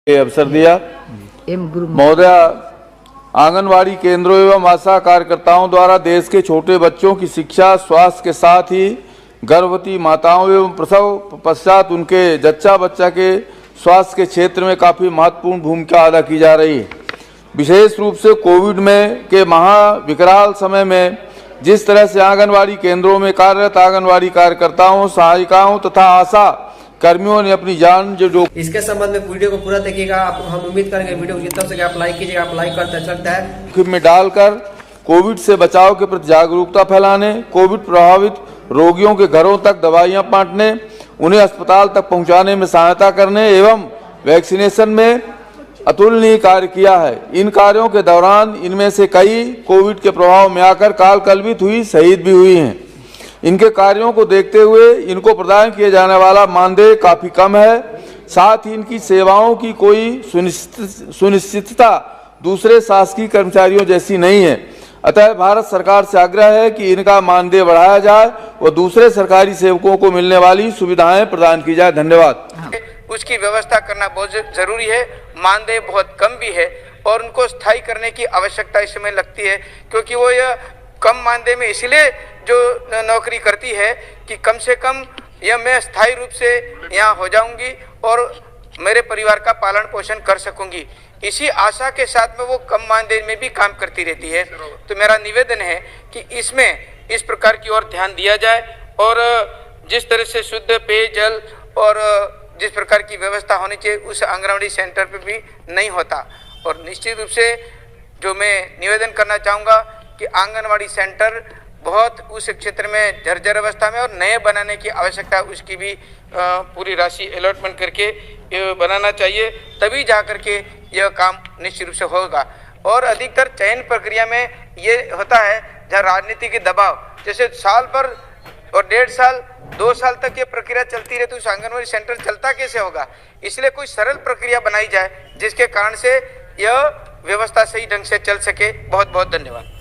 अवसर दिया। महोदय, आंगनवाड़ी केंद्रों एवं आशा कार्यकर्ताओं द्वारा देश के छोटे बच्चों की शिक्षा, स्वास्थ्य के साथ ही गर्भवती माताओं एवं प्रसव पश्चात उनके जच्चा बच्चा के स्वास्थ्य के क्षेत्र में काफ़ी महत्वपूर्ण भूमिका अदा की जा रही है। विशेष रूप से कोविड में के महाविकराल समय में जिस तरह से आंगनवाड़ी केंद्रों में कार्यरत आंगनवाड़ी कार्यकर्ताओं, सहायिकाओं तथा आशा कर्मियों ने अपनी जान जो इसके संबंध में वीडियो को पूरा देखिएगा। हम उम्मीद करेंगे वीडियो को जितना सके आप लाइक कीजिएगा। आप लाइक करते अच्छा लगता है में डालकर कोविड से बचाव के प्रति जागरूकता फैलाने, कोविड प्रभावित रोगियों के घरों तक दवाइयां बांटने, उन्हें अस्पताल तक पहुंचाने में सहायता करने एवं वैक्सीनेशन में अतुलनीय कार्य किया है। इन कार्यों के दौरान इनमें से कई कोविड के प्रभाव में आकर काल कलवित हुई, शहीद भी हुई हैं। इनके कार्यों को देखते हुए इनको प्रदान किए जाने वाला मानदेय काफ़ी कम है। साथ ही इनकी सेवाओं की कोई सुनिश्चितता दूसरे शासकीय कर्मचारियों जैसी नहीं है। अतः भारत सरकार से आग्रह है कि इनका मानदेय बढ़ाया जाए और दूसरे सरकारी सेवकों को मिलने वाली सुविधाएं प्रदान की जाए। धन्यवाद। उसकी व्यवस्था करना बहुत जरूरी है। मानदेय बहुत कम भी है और उनको स्थायी करने की आवश्यकता इस समय लगती है, क्योंकि वो यह कम मानदेय में इसलिए जो नौकरी करती है कि कम से कम यह मैं स्थायी रूप से यहाँ हो जाऊंगी और मेरे परिवार का पालन पोषण कर सकूंगी। इसी आशा के साथ में वो कम मानदेय में भी काम करती रहती है। तो मेरा निवेदन है कि इसमें इस प्रकार की ओर ध्यान दिया जाए और जिस तरह से शुद्ध पेयजल और जिस प्रकार की व्यवस्था होनी चाहिए उस आंगनवाड़ी सेंटर पे भी नहीं होता। और निश्चित रूप से जो मैं निवेदन करना चाहूँगा कि आंगनवाड़ी सेंटर बहुत उस क्षेत्र में जर्जर अवस्था में और नए बनाने की आवश्यकता है, उसकी भी पूरी राशि अलॉटमेंट करके बनाना चाहिए, तभी जा करके यह काम निश्चित रूप से होगा। और अधिकतर चयन प्रक्रिया में ये होता है जहाँ राजनीति के दबाव, जैसे साल भर और 1.5 साल 2 साल तक ये प्रक्रिया चलती रहे तो उस आंगनवाड़ी सेंटर चलता कैसे होगा। इसलिए कोई सरल प्रक्रिया बनाई जाए जिसके कारण से यह व्यवस्था सही ढंग से चल सके। बहुत बहुत धन्यवाद।